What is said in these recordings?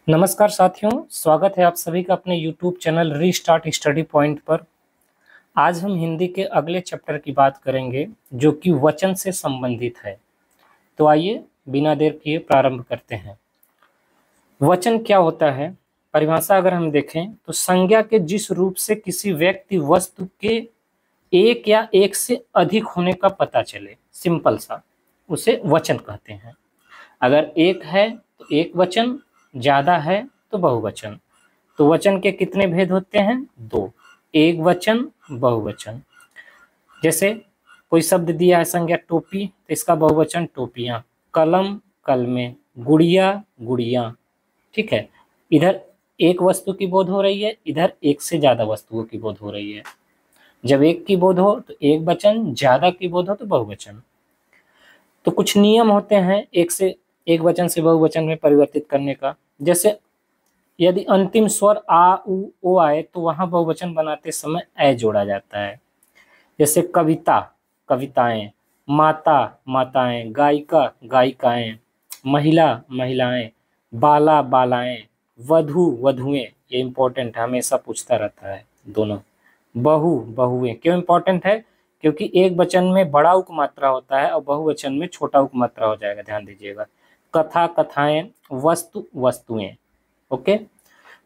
नमस्कार साथियों, स्वागत है आप सभी का अपने YouTube channel restart study point पर। आज हम हिंदी के अगले चैप्टर की बात करेंगे जो कि वचन से संबंधित है। तो आइए बिना देर किए प्रारंभ करते हैं। वचन क्या होता है? परिभाषा अगर हम देखें तो संज्ञा के जिस रूप से किसी व्यक्ति वस्तु के एक या एक से अधिक होने का पता चले, सिंपल सा, उसे वचन कहते हैं। अगर एक है तो एक वचन, ज्यादा है तो बहुवचन। तो वचन के कितने भेद होते हैं? दो, एक वचन, बहुवचन। जैसे कोई शब्द दिया है संज्ञा टोपी, तो इसका बहुवचन टोपियां, कलम कलमें, गुड़िया गुड़ियां। ठीक है, इधर एक वस्तु की बोध हो रही है, इधर एक से ज्यादा वस्तुओं की बोध हो रही है। जब एक की बोध हो तो एक वचन, ज्यादा की बोध हो तो बहुवचन। तो कुछ नियम होते हैं एक वचन से बहुवचन में परिवर्तित करने का। जैसे यदि अंतिम स्वर आ उ ओ आए तो वहां बहुवचन बनाते समय ए जोड़ा जाता है। जैसे कविता कविताएं, माता माताएं, गायिका गायिकाएं, महिला महिलाएं, बाला बालाएं, वधु वधुएं। ये इंपॉर्टेंट है, हमेशा पूछता रहता है दोनों। बहु बहुएं क्यों इंपॉर्टेंट है? क्योंकि एक वचन में बड़ा उपमात्रा होता है और बहुवचन में छोटा उपमात्रा हो जाएगा, ध्यान दीजिएगा। कथा कथाएं, वस्तु वस्तुएं। ओके,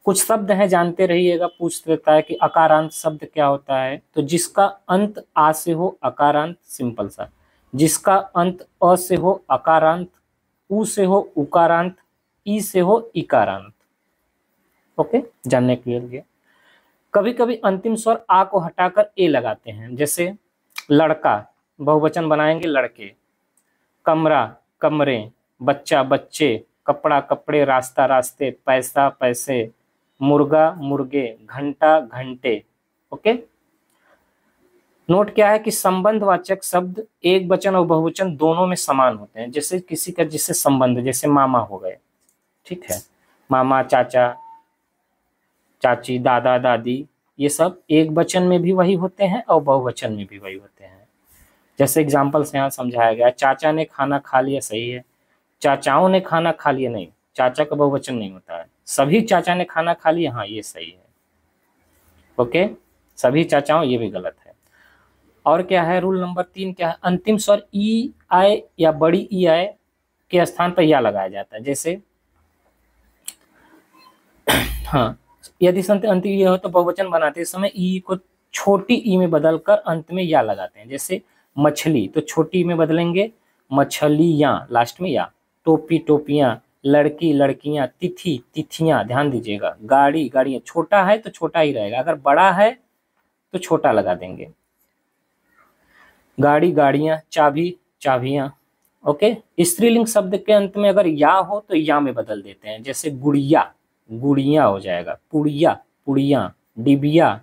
कुछ शब्द हैं जानते रहिएगा। पूछ लेता है कि अकारांत शब्द क्या होता है? तो जिसका अंत आ से हो अकारांत, सिंपल सा। जिसका अंत अ से हो अकारांत, उ से हो उकारांत, ई से हो इकारांत। ओके, जानने के लिए कभी कभी अंतिम स्वर आ को हटाकर ए लगाते हैं। जैसे लड़का, बहुवचन बनाएंगे लड़के। कमरा कमरे, बच्चा बच्चे, कपड़ा कपड़े, रास्ता रास्ते, पैसा पैसे, मुर्गा मुर्गे, घंटा घंटे। ओके, नोट क्या है कि संबंधवाचक शब्द एक वचन और बहुवचन दोनों में समान होते हैं। जैसे किसी का जिससे संबंध, जैसे मामा हो गए, ठीक है, मामा चाचा चाची, दादा दादी, ये सब एक वचन में भी वही होते हैं और बहुवचन में भी वही होते हैं। जैसे एग्जाम्पल से यहाँ समझाया गया, चाचा ने खाना खा लिया, सही है। चाचाओं ने खाना खा लिया, नहीं, चाचा का बहुवचन नहीं होता है। सभी चाचा ने खाना खा लिया, हाँ ये सही है। ओके, सभी चाचाओं, ये भी गलत है। और क्या है, रूल नंबर 3 क्या है? अंतिम स्वर ई आए या बड़ी ई आए के स्थान पर या लगाया जाता है। जैसे हाँ, यदि संत अंतिम ई हो तो बहुवचन बनाते समय ई को छोटी ई में बदलकर अंत में या लगाते हैं। जैसे मछली, तो छोटी में बदलेंगे मछलियां, लास्ट में या। टोपी टोपियां, लड़की लड़कियां, तिथि तिथियां, ध्यान दीजिएगा। गाड़ी गाड़ियां, छोटा है तो छोटा ही रहेगा, अगर बड़ा है तो छोटा लगा देंगे। गाड़ी गाड़ियां, चाबी चाबियां। ओके, स्त्रीलिंग शब्द के अंत में अगर या हो तो या में बदल देते हैं। जैसे गुड़िया गुड़िया हो जाएगा, पुड़िया पुड़िया, डिबिया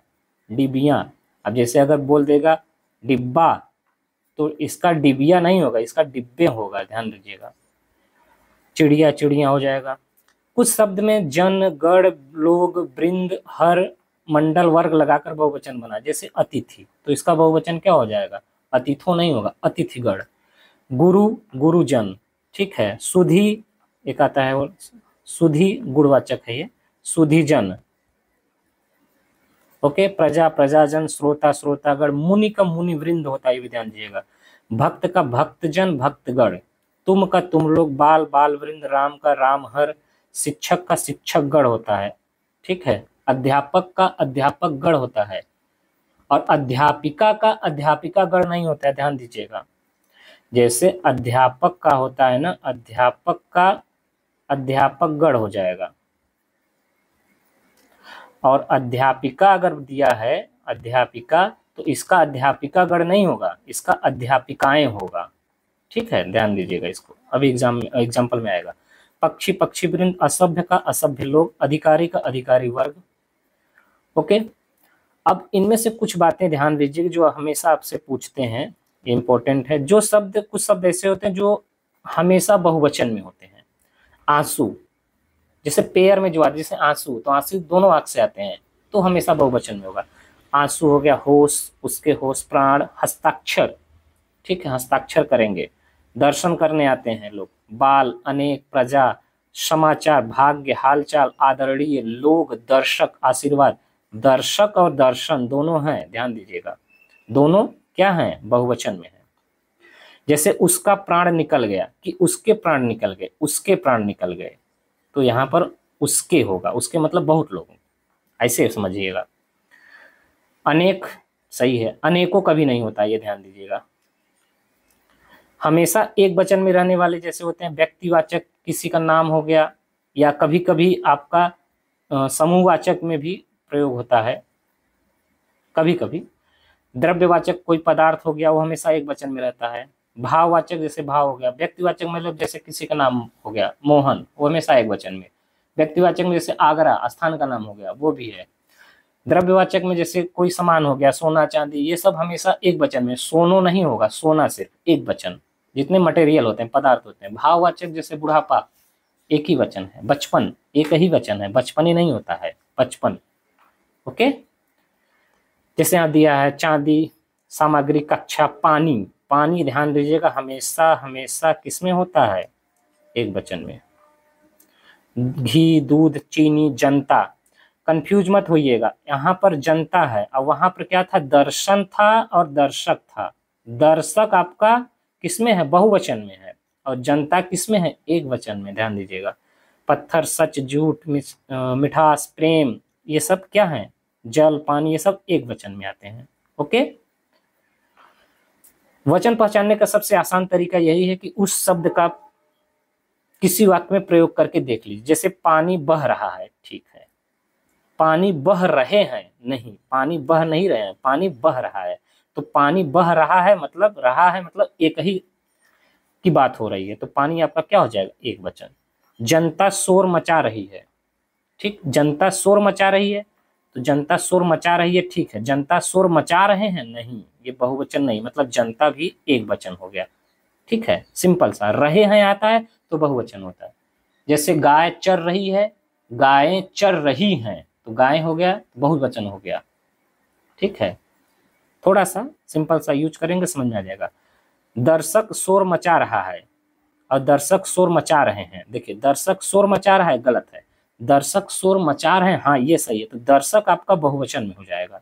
डिबिया। अब जैसे अगर बोल देगा डिब्बा तो इसका डिबिया नहीं होगा, इसका डिब्बे होगा, ध्यान दीजिएगा। चिड़िया चिड़िया हो जाएगा। कुछ शब्द में जन गण लोग वृंद हर मंडल वर्ग लगाकर बहुवचन बना। जैसे अतिथि, तो इसका बहुवचन क्या हो जाएगा? अतिथो नहीं होगा, अतिथिगण। गुरु गुरुजन, ठीक है। सुधी, एक आता है वो, सुधी गुणवाचक है ये, सुधीजन। ओके, प्रजा प्रजाजन, श्रोता श्रोतागण, मुनि का मुनि वृंद होता है, ये भी ध्यान दीजिएगा। भक्त का भक्तजन भक्तगण, तुम का तुम लोग, बाल बाल वृंद, राम का राम हर, शिक्षक का शिक्षक गण होता है, ठीक है। अध्यापक का अध्यापक गण होता है और अध्यापिका का अध्यापिका गण नहीं होता है, ध्यान दीजिएगा। जैसे अध्यापक का होता है ना, अध्यापक का अध्यापक गण हो जाएगा। और अध्यापिका अगर दिया है अध्यापिका, तो इसका अध्यापिका गण नहीं होगा, इसका अध्यापिकाएं होगा, ठीक है, ध्यान दीजिएगा इसको। अभी एग्जाम्पल में आएगा। पक्षी पक्षी वृंद, असभ्य का असभ्य लोग, अधिकारी का अधिकारी वर्ग। ओके, अब इनमें से कुछ बातें ध्यान दीजिए जो हमेशा आपसे पूछते हैं, ये इंपॉर्टेंट है। जो शब्द, कुछ शब्द ऐसे होते हैं जो हमेशा बहुवचन में होते हैं। आंसू, जैसे पेयर में जो आते, जैसे आंसू, तो आंसू दोनों आंख से आते हैं, तो हमेशा बहुवचन में होगा। आंसू हो गया, होश, उसके होश, प्राण, हस्ताक्षर, ठीक है, हस्ताक्षर करेंगे। दर्शन करने आते हैं लोग, बाल, अनेक, प्रजा, समाचार, भाग्य, हालचाल, आदरणीय, लोग, दर्शक, आशीर्वाद। दर्शक और दर्शन दोनों हैं, ध्यान दीजिएगा, दोनों क्या हैं, बहुवचन में है। जैसे उसका प्राण निकल गया, कि उसके प्राण निकल गए, उसके प्राण निकल गए, तो यहाँ पर उसके होगा, उसके मतलब बहुत लोग, ऐसे समझिएगा। अनेक, सही है, अनेकों कभी नहीं होता, ये ध्यान दीजिएगा। हमेशा एक वचन में रहने वाले जैसे होते हैं व्यक्तिवाचक, किसी का नाम हो गया, या कभी कभी आपका समूहवाचक में भी प्रयोग होता है। कभी कभी द्रव्यवाचक कोई पदार्थ हो गया, वो हमेशा एक वचन में रहता है। भाववाचक जैसे भाव हो गया। व्यक्तिवाचक मतलब जैसे किसी का नाम हो गया मोहन, वो हमेशा एक वचन में। व्यक्तिवाचक में जैसे आगरा, स्थान का नाम हो गया, वो भी है। द्रव्यवाचक में जैसे कोई सामान हो गया, सोना चांदी, ये सब हमेशा एक वचन में। सोनो नहीं होगा, सोना सिर्फ एक वचन, जितने मटेरियल होते हैं, पदार्थ होते हैं। भाववाचक जैसे बुढ़ापा, एक ही वचन है। बचपन, एक ही वचन है, बचपन ही नहीं होता है, बचपन। ओके, जैसे यहाँ दिया है चांदी, सामग्री, कक्षा, पानी। पानी ध्यान दीजिएगा हमेशा हमेशा किसमें होता है, एक वचन में। घी, दूध, चीनी, जनता। कंफ्यूज मत होइएगा, यहाँ पर जनता है और वहां पर क्या था, दर्शन था और दर्शक था। दर्शक आपका किसमें है, बहुवचन में है, और जनता किसमें है, एक वचन में, ध्यान दीजिएगा। पत्थर, सच, झूठ, मिठास, प्रेम, ये सब क्या है, जल, पानी, ये सब एक वचन में आते हैं। ओके, वचन पहचानने का सबसे आसान तरीका यही है कि उस शब्द का किसी वाक्य में प्रयोग करके देख लीजिए। जैसे पानी बह रहा है, ठीक है, पानी बह रहे हैं, नहीं, पानी बह नहीं रहे हैं, पानी बह रहा है। तो पानी बह रहा है मतलब एक ही की बात हो रही है, तो पानी आपका क्या हो जाएगा, एक वचन। जनता शोर मचा रही है, ठीक, जनता शोर मचा रही है, तो जनता शोर मचा रही है, ठीक है। जनता शोर मचा रहे हैं, नहीं, ये बहुवचन नहीं, मतलब जनता भी एक वचन हो गया, ठीक है, सिंपल सा। रहे हैं आता है तो बहुवचन होता है। जैसे गाय चर रही है, गायें चर रही हैं, तो गाय हो गया, बहुवचन हो गया, ठीक है। थोड़ा सा सिंपल सा यूज करेंगे, समझ में आ जाएगा। दर्शक शोर मचा रहा है और दर्शक शोर मचा रहे हैं। देखिए, दर्शक शोर मचा रहा है गलत है, दर्शक शोर मचा रहे हैं, हाँ ये सही है। तो दर्शक आपका बहुवचन में हो जाएगा,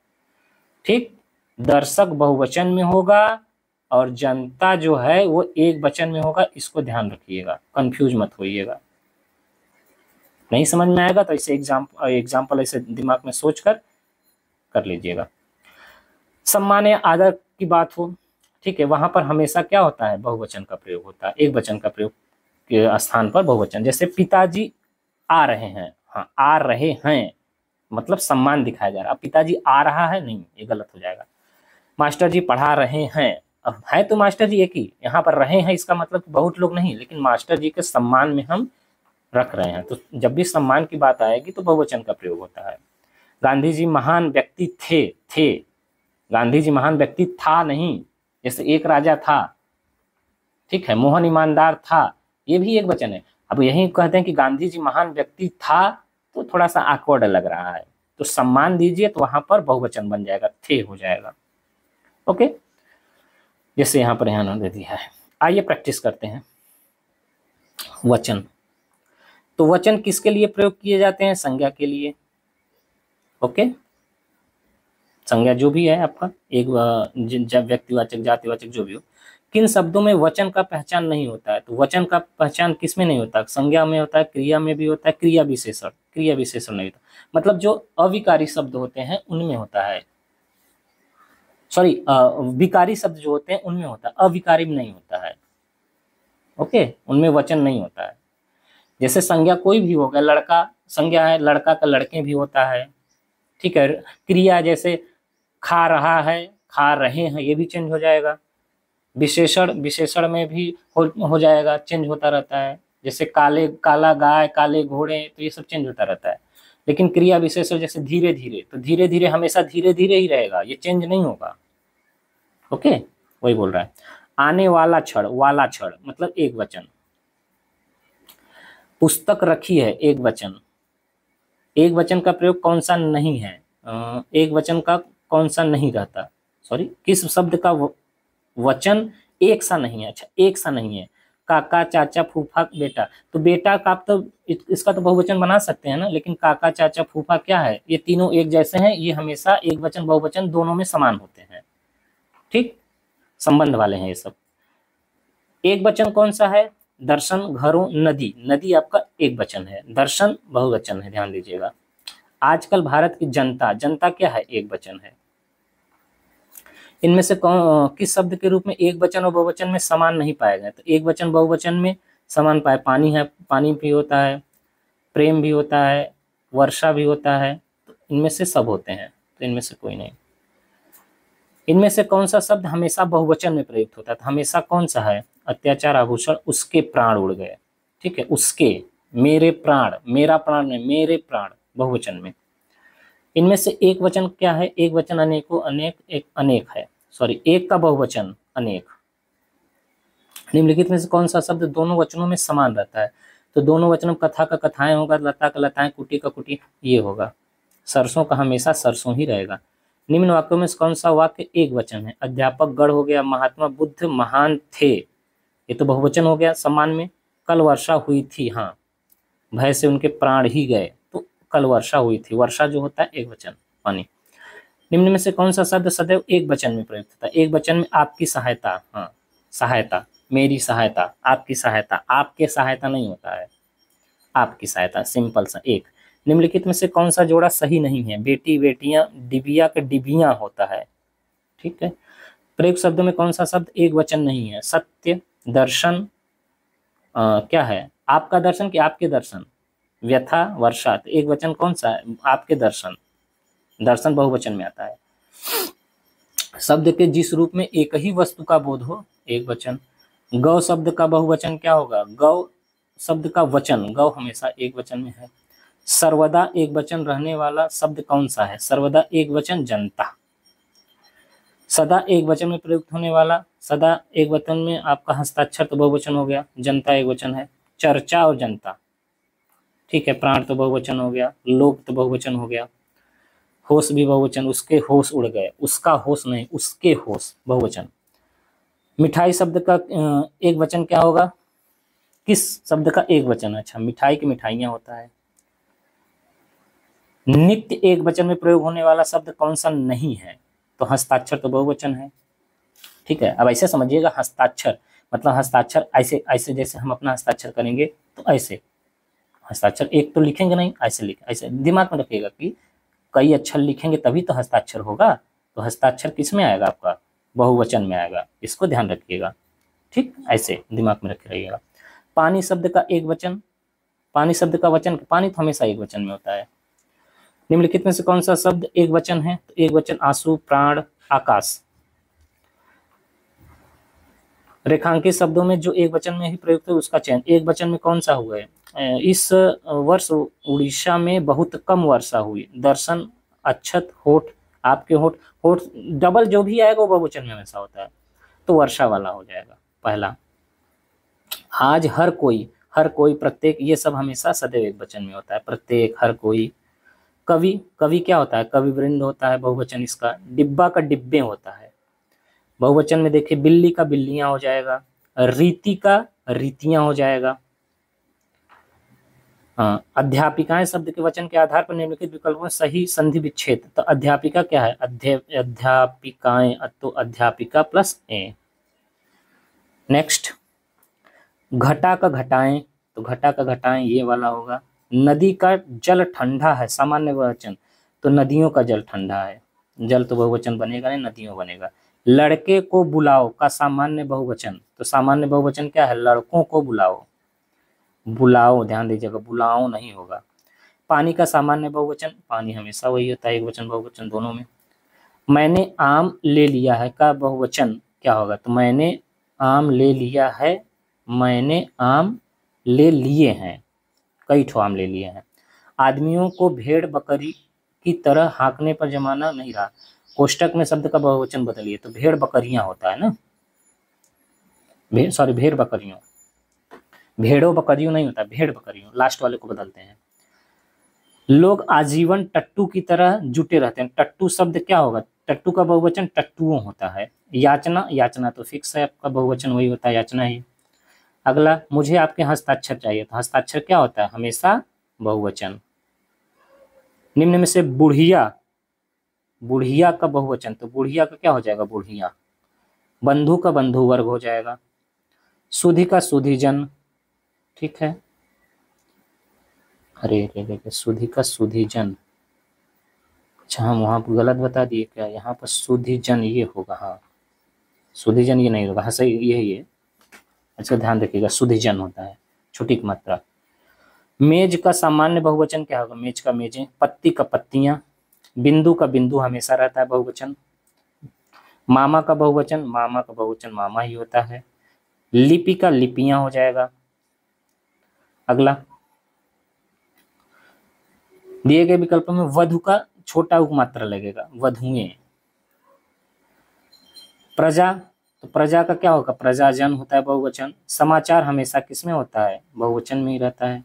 ठीक, दर्शक बहुवचन में होगा और जनता जो है वो एक वचन में होगा। इसको ध्यान रखिएगा, कंफ्यूज मत होइएगा। नहीं समझ में आएगा तो ऐसे एग्जाम्पल ऐसे दिमाग में सोच कर लीजिएगा। सम्मान या आदर की बात हो, ठीक है, वहां पर हमेशा क्या होता है, बहुवचन का प्रयोग होता है, एक वचन का प्रयोग के स्थान पर बहुवचन। जैसे पिताजी आ रहे हैं, हाँ आ रहे हैं मतलब सम्मान दिखाया जा रहा है। अब पिताजी आ रहा है, नहीं, ये गलत हो जाएगा। मास्टर जी पढ़ा रहे हैं, अब है तो मास्टर जी एक ही, यहाँ पर रहे हैं इसका मतलब बहुत लोग नहीं, लेकिन मास्टर जी के सम्मान में हम रख रहे हैं, तो जब भी सम्मान की बात आएगी तो बहुवचन का प्रयोग होता है। गांधी जी महान व्यक्ति थे, गांधी जी महान व्यक्ति था नहीं, जैसे एक राजा था, ठीक है, मोहन ईमानदार था, ये भी एक वचन है। अब यही कहते हैं कि गांधी जी महान व्यक्ति था, तो थोड़ा सा awkward लग रहा है, तो सम्मान दीजिए तो वहां पर बहुवचन बन जाएगा, थे हो जाएगा। ओके, जैसे यहाँ पर यहाँ दे दिया है। आइए प्रैक्टिस करते हैं। वचन, तो वचन किसके लिए प्रयोग किए जाते हैं, संज्ञा के लिए। ओके, संज्ञा जो भी है आपका, एक जब व्यक्तिवाचक, जातिवाचक, जो भी हो। किन शब्दों में वचन का पहचान नहीं होता है, तो वचन का पहचान किस में नहीं होता, संज्ञा में होता है, क्रिया में भी होता है, क्रिया विशेषण नहीं होता, मतलब जो अविकारी शब्द होते हैं उनमें होता है, सॉरी विकारी शब्द जो होते हैं उनमें होता है, अविकारी में नहीं होता है। ओके, उनमें वचन नहीं होता है। जैसे संज्ञा कोई भी हो गया, लड़का संज्ञा है, लड़का का लड़के भी होता है, ठीक है। क्रिया जैसे खा रहा है, खा रहे हैं, ये भी चेंज हो जाएगा। विशेषण में भी हो जाएगा, चेंज होता रहता है। जैसे काला गाय, काले घोड़े, तो ये सब चेंज होता रहता है। लेकिन क्रिया विशेषण जैसे धीरे धीरे, तो धीरे धीरे हमेशा धीरे धीरे ही रहेगा, ये चेंज नहीं होगा। ओके, वही बोल रहा है। आने वाला क्षण, वाला क्षण मतलब एक वचन। पुस्तक रखी है, एक वचन। एक वचन का प्रयोग कौन सा नहीं है, एक वचन का कौन सा नहीं रहता, सॉरी, किस शब्द का वचन एक सा नहीं है, अच्छा एक सा नहीं है, काका चाचा फूफा बेटा, तो बेटा का आप तो इसका तो बहुवचन बना सकते हैं ना, लेकिन काका चाचा फूफा क्या है, ये तीनों एक जैसे हैं, ये हमेशा एक वचन बहुवचन दोनों में समान होते हैं, ठीक, संबंध वाले हैं ये सब। एक वचन कौन सा है, दर्शन, घरों, नदी, नदी आपका एक वचन है, दर्शन बहुवचन है, ध्यान दीजिएगा। आजकल भारत की जनता, जनता क्या है, एक वचन है। इनमें से किस शब्द के रूप में एक वचन और बहुवचन में समान नहीं पाए गए, तो एक वचन बहुवचन में समान पाए, पानी है, पानी भी होता है, प्रेम भी होता है, वर्षा भी होता है, तो इनमें से सब होते हैं, तो इनमें से कोई नहीं। इनमें से कौन सा शब्द हमेशा बहुवचन में प्रयुक्त होता है, तो हमेशा कौन सा है, अत्याचार, आभूषण, उसके प्राण उड़ गए, ठीक है, उसके, मेरे प्राण, मेरा प्राण नहीं, मेरे प्राण, बहुवचन में। इनमें से एक वचन क्या है, एक वचन अनेकों, अनेक, एक अनेक है, सॉरी, एक का बहुवचन अनेक। निम्नलिखित में से कौन सा शब्द दोनों वचनों में समान रहता है, तो दोनों वचनों में कथा का कथाएं होगा, लता का लताएं, कुटी का कुटी, ये होगा। सरसों का हमेशा सरसों ही रहेगा। निम्न वाक्यों में कौन सा वाक्य एक वचन है, अध्यापक गढ़ हो गया, महात्मा बुद्ध महान थे, ये तो बहुवचन हो गया सम्मान में। कल वर्षा हुई थी, हाँ, भय से उनके प्राण ही गए, तो कल वर्षा हुई थी, वर्षा जो होता है एक वचन, पानी। निम्न में से कौन सा शब्द सदैव एक वचन में प्रयुक्त होता है, एक वचन में आपकी सहायता, हाँ, सहायता, मेरी सहायता, आपकी सहायता, आपके सहायता नहीं होता है, आपकी सहायता, सिंपल सा एक। निम्नलिखित में से कौन सा जोड़ा सही नहीं है, बेटी बेटियां, डिबिया के डिबियां होता है, ठीक है। प्रयुक्त शब्दों में कौन सा शब्द एक वचन नहीं है, सत्य, दर्शन, क्या है, आपका दर्शन कि आपके दर्शन, व्यथा, वर्षा, तो एक वचन कौन सा है, आपके दर्शन, दर्शन बहुवचन में आता है। शब्द के जिस रूप में एक ही वस्तु का बोध हो, एक वचन। गौ शब्द का बहुवचन क्या होगा, गौ शब्द का वचन, गौ हमेशा एक वचन में है। सर्वदा एक वचन रहने वाला शब्द कौन सा है, सर्वदा एक वचन, जनता। सदा एक वचन में प्रयुक्त होने वाला, सदा एक वचन में आपका हस्ताक्षर तो बहुवचन हो गया, जनता एक वचन है। चर्चा और जनता, ठीक है, प्राण तो बहुवचन हो गया, लोक तो बहुवचन हो गया, होश भी बहुवचन, उसके होश उड़ गए, उसका होश नहीं, उसके होश, बहुवचन। मिठाई शब्द का एक वचन क्या होगा, किस शब्द का एक वचन, अच्छा, मिठाई की मिठाइयां होता है। नित्य एक वचन में प्रयोग होने वाला शब्द कौन सा नहीं है, तो हस्ताक्षर तो बहुवचन है, ठीक है। अब ऐसे समझिएगा, हस्ताक्षर मतलब हस्ताक्षर ऐसे ऐसे जैसे हम अपना हस्ताक्षर करेंगे तो ऐसे हस्ताक्षर, एक तो लिखेंगे नहीं, ऐसे लिखें, ऐसे दिमाग में रखिएगा कि कई अक्षर लिखेंगे तभी तो हस्ताक्षर होगा, तो हस्ताक्षर किस में आएगा, आपका बहुवचन में आएगा, इसको ध्यान रखिएगा, ठीक, ऐसे दिमाग में रखे रहिएगा। पानी शब्द का एक वचन, पानी शब्द का वचन, पानी तो हमेशा एक वचन में होता है। निम्नलिखित में से कौन सा शब्द एक वचन है, तो एक वचन आंसू, प्राण, आकाश। रेखांकित शब्दों में जो एक वचन में ही प्रयुक्त है उसका चयन, एक वचन में कौन सा हुआ है, इस वर्ष उड़ीसा में बहुत कम वर्षा हुई, दर्शन, अक्षत, होठ, आपके होठ, होठ डबल जो भी आएगा वो बहुवचन में हमेशा होता है, तो वर्षा वाला हो जाएगा पहला। आज, हर कोई, हर कोई, प्रत्येक, ये सब हमेशा सदैव एक वचन में होता है, प्रत्येक, हर कोई। कवि, कवि क्या होता है, कवि वृंद होता है, बहुवचन इसका। डिब्बा का डिब्बे होता है, बहुवचन में देखिए, बिल्ली का बिल्लियां हो जाएगा, रीति का रीतियां हो जाएगा। हाँ, अध्यापिकाएं शब्द के वचन के आधार पर निम्नलिखित विकल्पों में सही संधि विच्छेद, तो अध्यापिका क्या है, अध्यापिकाएं, तो अध्यापिका प्लस ए। नेक्स्ट, घटा का घटाएं, तो घटा का घटाएं ये वाला होगा। नदी का जल ठंडा है, सामान्य वचन, तो नदियों का जल ठंडा है, जल तो बहुवचन बनेगा नहीं, नदियों बनेगा। लड़के को बुलाओ का सामान्य बहुवचन, तो सामान्य बहुवचन क्या है, लड़कों को बुलाओ, बुलाओ, ध्यान दीजिएगा, बुलाओ नहीं होगा। पानी का सामान्य बहुवचन, पानी हमेशा वही होता है, एक वचन बहुवचन दोनों में। मैंने आम ले लिया है का बहुवचन क्या होगा, तो मैंने आम ले लिया है, मैंने आम ले लिए हैं, कई ठो आम ले लिए हैं। आदमियों को भेड़ बकरी की तरह हाँकने पर जमाना नहीं रहा, कोष्टक में शब्द का बहुवचन बदलिए, तो भेड़ बकरियां होता है ना, भेड़ बकरियों, भेड़ों बकरियों नहीं होता, भेड़ बकरियों, लास्ट वाले को बदलते हैं। लोग आजीवन टट्टू की तरह जुटे रहते हैं, टट्टू शब्द क्या होगा, टट्टू का बहुवचन टट्टुओं होता है। याचना, याचना तो फिक्स है, आपका बहुवचन वही होता है, याचना ही। अगला, मुझे आपके हस्ताक्षर चाहिए, तो हस्ताक्षर क्या होता है, हमेशा बहुवचन। निम्न में से बुढ़िया, बुढ़िया का बहुवचन, तो बुढ़िया का क्या हो जाएगा, बुढ़िया। बंधु का बंधु वर्ग हो जाएगा। सुधी का सुधीजन, ठीक है। अरे सुधी का सुधीजन, अच्छा हम वहाँ पर गलत बता दिए क्या, यहाँ पर सुधीजन ये होगा, हाँ सुधीजन ये नहीं होगा, हाँ सही यही है। अच्छा ध्यान रखिएगा, सुधीजन होता है, छोटी की मात्रा। मेज का सामान्य बहुवचन क्या होगा, मेज का मेजें। पत्ती का पत्तियां। बिंदु का बिंदु हमेशा रहता है बहुवचन। मामा का बहुवचन, मामा का बहुवचन मामा ही होता है। लिपि का लिपियां हो जाएगा। अगला, दिए गए विकल्पों में वधु का छोटा उपमात्रा लगेगा, वधुएं। प्रजा, तो प्रजा का क्या होगा, प्रजाजन होता है बहुवचन। समाचार हमेशा किसमें होता है, बहुवचन में ही रहता है।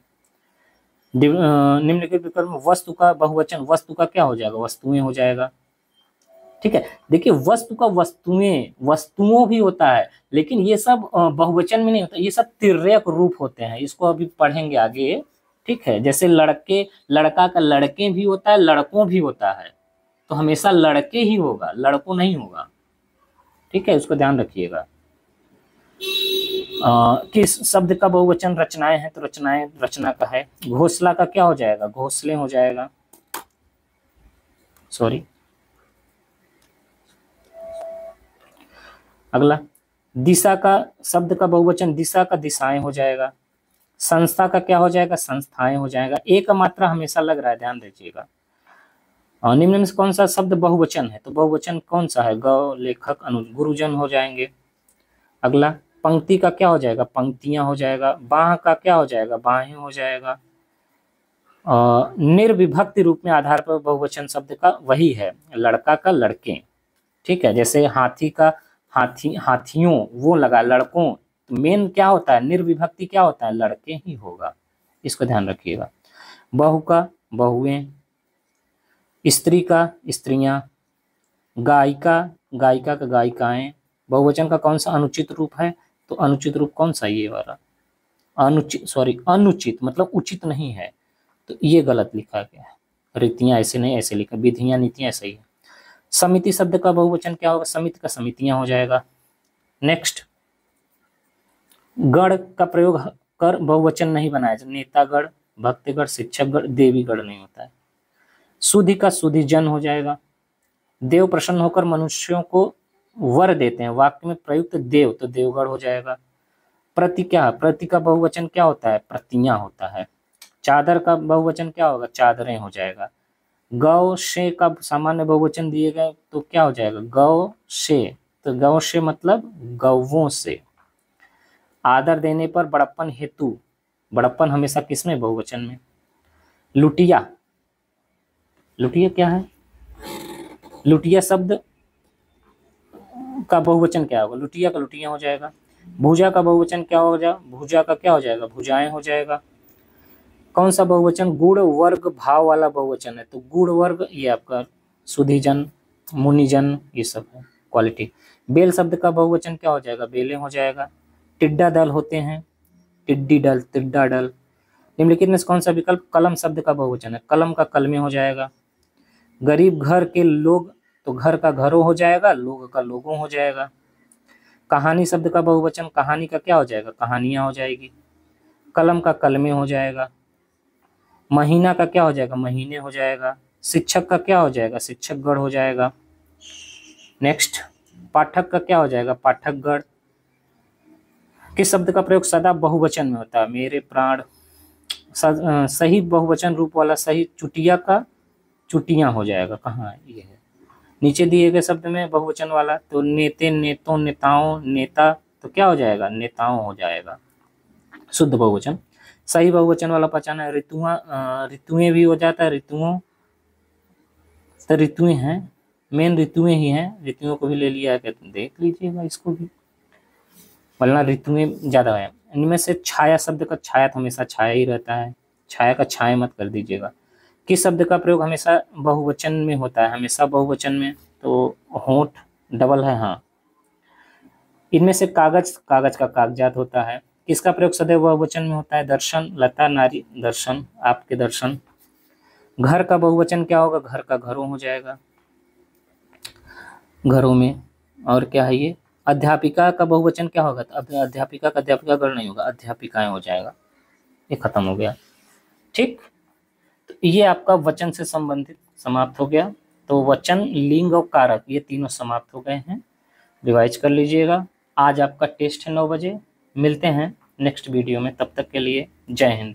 निम्नलिखित विकल्प में वस्तु का बहुवचन, वस्तु का क्या हो जाएगा, वस्तुएं हो जाएगा, ठीक है। देखिए वस्तु का वस्तुएं, वस्तुओं भी होता है, लेकिन ये सब बहुवचन में नहीं होता, ये सब तिर्यक रूप होते हैं, इसको अभी पढ़ेंगे आगे, ठीक है। जैसे लड़के, लड़का का लड़के भी होता है, लड़कों भी होता है, तो हमेशा लड़के ही होगा, लड़कों नहीं होगा, ठीक है, उसको ध्यान रखिएगा। किस शब्द का बहुवचन रचनाएं हैं, तो रचनाएं रचना का है। घोंसला का क्या हो जाएगा, घोंसले हो जाएगा, सॉरी। अगला, दिशा का शब्द का बहुवचन, दिशा का दिशाएं हो जाएगा। संस्था का क्या हो जाएगा, संस्थाएं हो जाएगा। एक मात्रा हमेशा लग रहा है, ध्यान दीजिएगा। निम्न में से कौन सा शब्द बहुवचन है, तो बहुवचन कौन सा है, गौ, लेखक, अनुज, गुरुजन हो जाएंगे। अगला, पंक्ति का क्या हो जाएगा, पंक्तियां हो जाएगा। बाह का क्या हो जाएगा, बाहें हो जाएगा। निर्विभक्ति रूप में आधार पर बहुवचन शब्द का वही है, लड़का का लड़के, ठीक है। जैसे हाथी का हाथी, हाथियों वो लगा, लड़कों, तो मेन क्या होता है, निर्विभक्ति क्या होता है, लड़के ही होगा, इसको ध्यान रखिएगा। बहु का बहुएं। स्त्री का स्त्रियां। गायिका, गायिका का गायिकाएं। बहुवचन का कौन सा अनुचित रूप है, तो अनुचित रूप कौन सा, ये वाला, अनुचित, सॉरी अनुचित मतलब उचित नहीं है, तो ये गलत लिखा गया है। रीतियां ऐसे नहीं, ऐसे लिखा, विधियां नीतियां सही है। समिति शब्द का बहुवचन क्या होगा, समिति का समितियां हो जाएगा। नेक्स्ट, गण का प्रयोग कर बहुवचन नहीं बनाया, नेतागण, भक्तगण, शिक्षकगण, देवीगण नहीं होता है। सुधि का सुधिजन हो जाएगा। देव प्रसन्न होकर मनुष्यों को वर देते हैं, वाक्य में प्रयुक्त देव, तो देवगढ़ हो जाएगा। प्रति क्या, प्रति का बहुवचन क्या होता है, प्रतियां होता है। चादर का बहुवचन क्या होगा, चादरें हो जाएगा। गौ से का सामान्य बहुवचन दिए गए तो क्या हो जाएगा, गौ से, तो गौ से मतलब गौवों से। आदर देने पर बड़प्पन हेतु, बड़प्पन हमेशा किसमें, बहुवचन में। लुटिया, लुटिया क्या है, लुटिया शब्द का बहुवचन क्या होगा, लुटिया का लुटिया हो जाएगा। भुजा का बहुवचन क्या हो जाएगा, भुजा का क्या हो जाएगा, भुजाएं हो जाएगा। कौन सा बहुवचन, गुण वर्ग भाव वाला बहुवचन है, तो गुण वर्ग ये आपका सुधीजन, मुनिजन, ये सब है क्वालिटी। बेल शब्द का बहुवचन क्या हो जाएगा, बेले हो जाएगा। टिड्डा दल होते हैं, टिड्डी दल, टिड्डा दल। निम्नलिखित में से कौन सा विकल्प कलम शब्द का बहुवचन है, कलम का कलमे हो जाएगा। गरीब घर के लोग, तो घर का घरों हो जाएगा, लोग का लोगों हो जाएगा। कहानी शब्द का बहुवचन, कहानी का क्या हो जाएगा, कहानियां हो जाएगी। कलम का कलमे हो जाएगा। महीना का क्या हो जाएगा, महीने हो जाएगा। शिक्षक का क्या हो जाएगा, शिक्षकगण हो जाएगा। नेक्स्ट, पाठक का क्या हो जाएगा, पाठकगण। किस शब्द का प्रयोग सदा बहुवचन में होता है, मेरे प्राण। सही बहुवचन रूप वाला सही, चुटिया का चुटियां हो जाएगा, कहाँ है ये है नीचे दिए गए शब्द में बहुवचन वाला, तो नेते, नेतों, नेताओं, नेता, तो क्या हो जाएगा, नेताओं हो जाएगा, शुद्ध बहुवचन। सही बहुवचन वाला पहचाना है, ऋतुआं, ऋतुएं भी हो जाता है, ऋतुओं, तो ऋतुएं हैं, मेन ऋतुएं ही हैं, ऋतुओं को भी ले लिया है, देख लीजिएगा इसको भी, वरना ऋतुएं ज्यादा है। इनमें से छाया शब्द का, छाया हमेशा छाया ही रहता है, छाया का छाया मत कर दीजिएगा। किस शब्द का प्रयोग हमेशा बहुवचन में होता है, हमेशा बहुवचन में, तो होंठ डबल है, हाँ। इनमें से कागज, कागज का कागजात होता है। किसका प्रयोग सदैव बहुवचन में होता है? दर्शन, लता, नारी, दर्शन, आपके दर्शन। घर का बहुवचन क्या होगा? घर का घरों हो जाएगा, घरों में। और क्या है ये? अध्यापिका का बहुवचन क्या होगा? अब अध्यापिका का अध्यापिका गण नहीं होगा, अध्यापिकाएं हो जाएगा। ये खत्म हो गया। ठीक, तो ये आपका वचन से संबंधित समाप्त हो गया। तो वचन, लिंग और कारक ये तीनों समाप्त हो गए हैं। रिवाइज कर लीजिएगा। आज आपका टेस्ट है 9 बजे। मिलते हैं नेक्स्ट वीडियो में, तब तक के लिए जय हिंद।